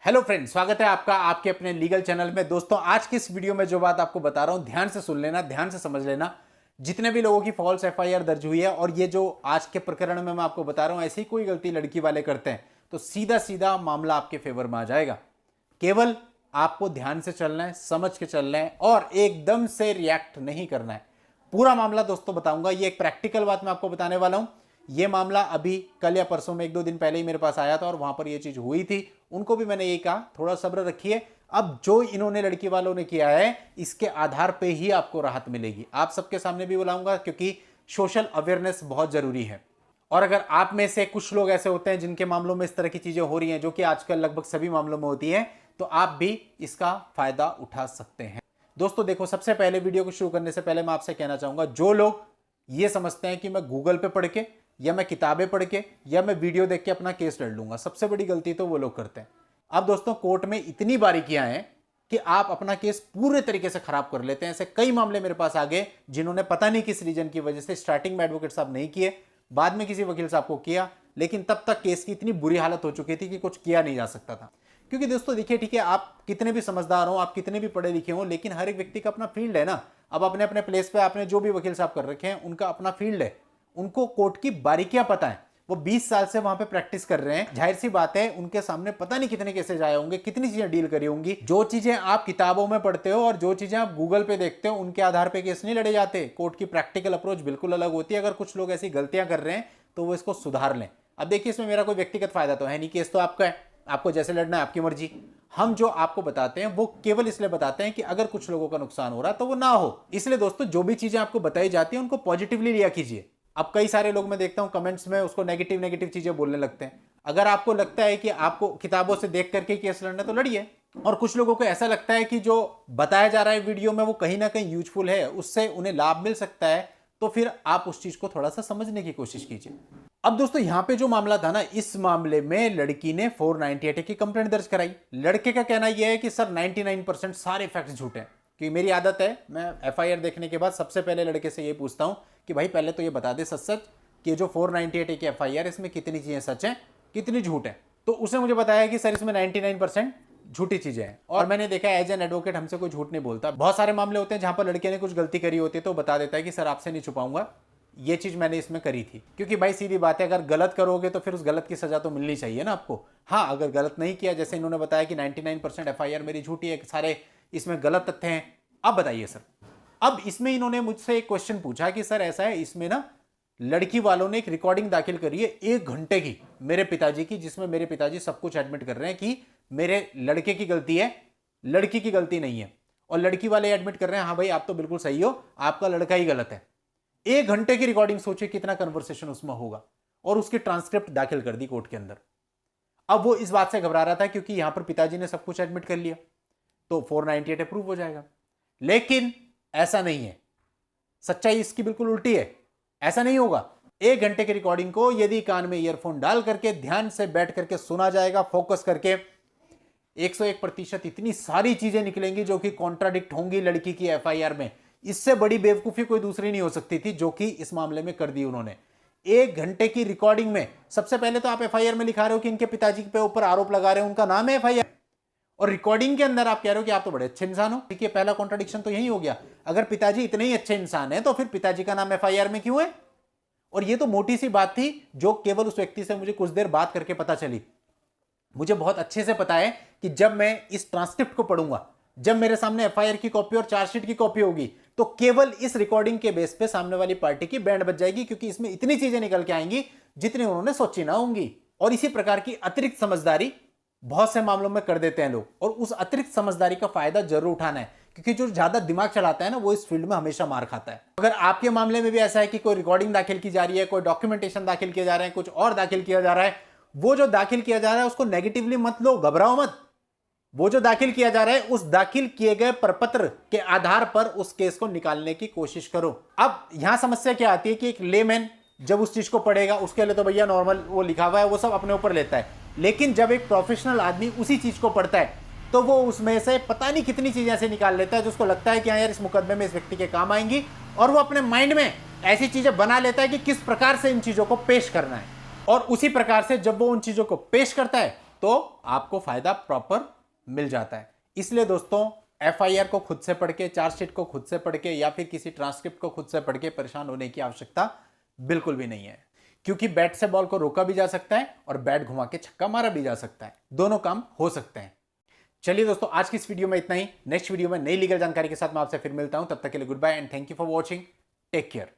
Hello friend, स्वागत है आपका आपके अपने लीगल चैनल में। दोस्तों, आज की इस वीडियो में जो बात आपको बता रहा हूं, ध्यान से सुन लेना, ध्यान से समझ लेना। जितने भी लोगों की फॉल्स एफआईआर दर्ज हुई है और ये जो आज के प्रकरण में मैं आपको बता रहा हूं, ऐसी कोई गलती लड़की वाले करते हैं तो सीधा सीधा मामला आपके फेवर में आ जाएगा। केवल आपको ध्यान से चलना है, समझ के चलना है और एकदम से रिएक्ट नहीं करना है। पूरा मामला दोस्तों बताऊंगा। ये एक प्रैक्टिकल बात मैं आपको बताने वाला हूं। ये मामला अभी कल या परसों में 1-2 दिन पहले ही मेरे पास आया था और वहां पर ये चीज हुई थी। उनको भी मैंने यही कहा, थोड़ा सब्र रखिए। अब जो इन्होंने लड़की वालों ने किया है, इसके आधार पे ही आपको राहत मिलेगी। आप सबके सामने भी बुलाऊंगा क्योंकि सोशल अवेयरनेस बहुत जरूरी है। और अगर आप में से कुछ लोग ऐसे होते हैं जिनके मामलों में इस तरह की चीजें हो रही हैं, जो कि आजकल लगभग सभी मामलों में होती हैं, तो आप भी इसका फायदा उठा सकते हैं। दोस्तों देखो, सबसे पहले वीडियो को शुरू करने से पहले मैं आपसे कहना चाहूंगा, जो लोग ये समझते हैं कि मैं गूगल पे पढ़ के या मैं किताबें पढ़ के या मैं वीडियो देख के अपना केस लड़ लूंगा, सबसे बड़ी गलती तो वो लोग करते हैं। अब दोस्तों, कोर्ट में इतनी बारीकियां हैं कि आप अपना केस पूरे तरीके से खराब कर लेते हैं। ऐसे कई मामले मेरे पास आ गए जिन्होंने पता नहीं किस रीजन की वजह से स्टार्टिंग में एडवोकेट साहब नहीं किए, बाद में किसी वकील साहब को किया, लेकिन तब तक केस की इतनी बुरी हालत हो चुकी थी कि कुछ किया नहीं जा सकता था। क्योंकि दोस्तों देखिए, ठीक है, आप कितने भी समझदार हो, आप कितने भी पढ़े लिखे हो, लेकिन हर एक व्यक्ति का अपना फील्ड है ना। अब अपने अपने प्लेस पे आपने जो भी वकील साहब कर रखे हैं, उनका अपना फील्ड है, उनको कोर्ट की बारीकियां पता है। वो 20 साल से वहां पे प्रैक्टिस कर रहे हैं। जाहिर सी बात है, उनके सामने पता नहीं कितने केसेस आए होंगे, कितनी चीजें डील करी होंगी। जो चीजें आप किताबों में पढ़ते हो और जो चीजें आप गूगल पे देखते हो, उनके आधार पे केस नहीं लड़े जाते। कोर्ट की प्रैक्टिकल अप्रोच बिल्कुल अलग होती है। अगर कुछ लोग ऐसी गलतियां कर रहे हैं तो वो इसको सुधार लें। अब देखिए, इसमें मेरा कोई व्यक्तिगत फायदा तो है नहीं, केस तो आपका है, आपको जैसे लड़ना है आपकी मर्जी। हम जो आपको बताते हैं वो केवल इसलिए बताते हैं कि अगर कुछ लोगों का नुकसान हो रहा तो वो ना हो। इसलिए दोस्तों, जो भी चीजें आपको बताई जाती है उनको पॉजिटिवली लिया कीजिए। अब कई सारे लोग मैं देखता हूं कमेंट्स में उसको नेगेटिव नेगेटिव चीजें बोलने लगते हैं। अगर आपको लगता है कि आपको किताबों से देख करके केस लड़ना, तो लड़िए। और कुछ लोगों को ऐसा लगता है कि जो बताया जा रहा है वीडियो में वो कहीं ना कहीं यूजफुल है, उससे उन्हें लाभ मिल सकता है, तो फिर आप उस चीज को थोड़ा सा समझने की कोशिश कीजिए। अब दोस्तों, यहां पे जो मामला था ना, इस मामले में लड़की ने 498 की कंप्लेंट दर्ज कराई। लड़के का कहना यह है कि सर 99% सारे फैक्ट्स झूठे हैं। कि मेरी आदत है, मैं एफआईआर देखने के बाद सबसे पहले लड़के से ये पूछता हूं कि भाई पहले तो ये बता दे सच सच कि जो 498 की एफआईआर इसमें कितनी चीजें सच हैं, कितनी झूठ है। तो उसने मुझे बताया कि सर इसमें 99% झूठी चीजें हैं। और मैंने देखा एज एन एडवोकेट हमसे कोई झूठ नहीं बोलता। बहुत सारे मामले होते हैं जहां पर लड़के ने कुछ गलती करी होती है तो बता देता है कि सर आपसे नहीं छुपाऊंगा, ये चीज मैंने इसमें करी थी। क्योंकि भाई सीधी बात है, अगर गलत करोगे तो फिर उस गलत की सजा तो मिलनी चाहिए ना आपको। हाँ, अगर गलत नहीं किया, जैसे इन्होंने बताया कि 99% एफआईआर मेरी झूठी है, सारे इसमें गलत तथ्य हैं। अब बताइए सर, अब इसमें इन्होंने मुझसे एक क्वेश्चन पूछा कि सर ऐसा है, इसमें ना लड़की वालों ने एक रिकॉर्डिंग दाखिल करी है 1 घंटे की मेरे पिताजी की, जिसमें मेरे पिताजी सब कुछ एडमिट कर रहे हैं कि मेरे लड़के की गलती है, लड़की की गलती नहीं है। और लड़की वाले एडमिट कर रहे हैं हाँ भाई आप तो बिल्कुल सही हो, आपका लड़का ही गलत है। 1 घंटे की रिकॉर्डिंग, सोचिए कितना कन्वर्सेशन उसमें होगा। और उसकी ट्रांसक्रिप्ट दाखिल कर दी कोर्ट के अंदर। अब वो इस बात से घबरा रहा था क्योंकि यहां पर पिताजी ने सब कुछ एडमिट कर लिया तो 498 अप्रूव हो जाएगा। लेकिन ऐसा नहीं है, सच्चाई इसकी बिल्कुल उल्टी है। ऐसा नहीं होगा। 1 घंटे की रिकॉर्डिंग को यदि कान में ईयरफोन डाल करके ध्यान से बैठ करके सुना जाएगा, फोकस करके, 101% इतनी सारी चीजें निकलेंगी जो कि कॉन्ट्राडिक्ट होंगी लड़की की एफआईआर में। इससे बड़ी बेवकूफी कोई दूसरी नहीं हो सकती थी, जो कि इस मामले में कर दी उन्होंने। 1 घंटे की रिकॉर्डिंग में सबसे पहले तो आप एफआईआर में लिखा रहे हो कि इनके पिताजी के ऊपर आरोप लगा रहे हो, उनका नाम है एफआईआर, और रिकॉर्डिंग के अंदर आप कह रहे हो कि आप तो बड़े अच्छे इंसान हो। देखिए, पहला कॉन्ट्राडिक्शन तो यही हो गया। अगर पिताजी इतने ही अच्छे इंसान हैं तो फिर पिताजी का नाम एफआईआर में क्यों है? और ये तो मोटी सी बात थी जो केवल उस व्यक्ति से मुझे कुछ देर बात करके पता चली। मुझे बहुत अच्छे से पता है कि जब मैं इस ट्रांसक्रिप्ट को पढ़ूंगा, जब मेरे सामने एफआईआर की कॉपी और चार्जशीट की कॉपी होगी, तो केवल इस रिकॉर्डिंग के बेस पे सामने वाली पार्टी की बैंड बज जाएगी, क्योंकि इसमें इतनी चीजें निकल के आएंगी जितनी उन्होंने सोची ना होंगी। और इसी प्रकार की अतिरिक्त समझदारी बहुत से मामलों में कर देते हैं लोग, और उस अतिरिक्त समझदारी का फायदा जरूर उठाना है, क्योंकि जो ज्यादा दिमाग चलाता है ना, वो इस फील्ड में हमेशा मार खाता है। अगर आपके मामले में भी ऐसा है कि कोई रिकॉर्डिंग दाखिल की जा रही है, कोई डॉक्यूमेंटेशन दाखिल किया जा रहा है, कुछ और दाखिल किया जा रहा है, वो जो दाखिल किया जा रहा है उसको नेगेटिवली मत लो, घबराओ मत। वो जो दाखिल किया जा रहा है उस दाखिल किए गए प्रपत्र के आधार पर उस केस को निकालने की कोशिश करो। अब यहां समस्या क्या आती है कि एक लेमैन जब उस चीज को पढ़ेगा, उसके लिए तो भैया नॉर्मल वो लिखा हुआ है, वो सब अपने ऊपर लेता है। लेकिन जब एक प्रोफेशनल आदमी उसी चीज को पढ़ता है तो वो उसमें से पता नहीं कितनी चीजें ऐसे निकाल लेता है जो उसको लगता है कि हाँ यार इस मुकदमे में इस व्यक्ति के काम आएंगी, और वो अपने माइंड में ऐसी चीजें बना लेता है कि किस प्रकार से इन चीजों को पेश करना है। और उसी प्रकार से जब वो उन चीजों को पेश करता है तो आपको फायदा प्रॉपर मिल जाता है। इसलिए दोस्तों एफआईआर को खुद से पढ़ के, चार्जशीट को खुद से पढ़ के या फिर किसी ट्रांसक्रिप्ट को खुद से पढ़ के परेशान होने की आवश्यकता बिल्कुल भी नहीं है, क्योंकि बैट से बॉल को रोका भी जा सकता है और बैट घुमा के छक्का मारा भी जा सकता है। दोनों काम हो सकते हैं। चलिए दोस्तों, आज की इस वीडियो में इतना ही। नेक्स्ट वीडियो में नई लीगल जानकारी के साथ मैं आपसे फिर मिलता हूं। तब तक के लिए good bye and thank you for watching. Take care.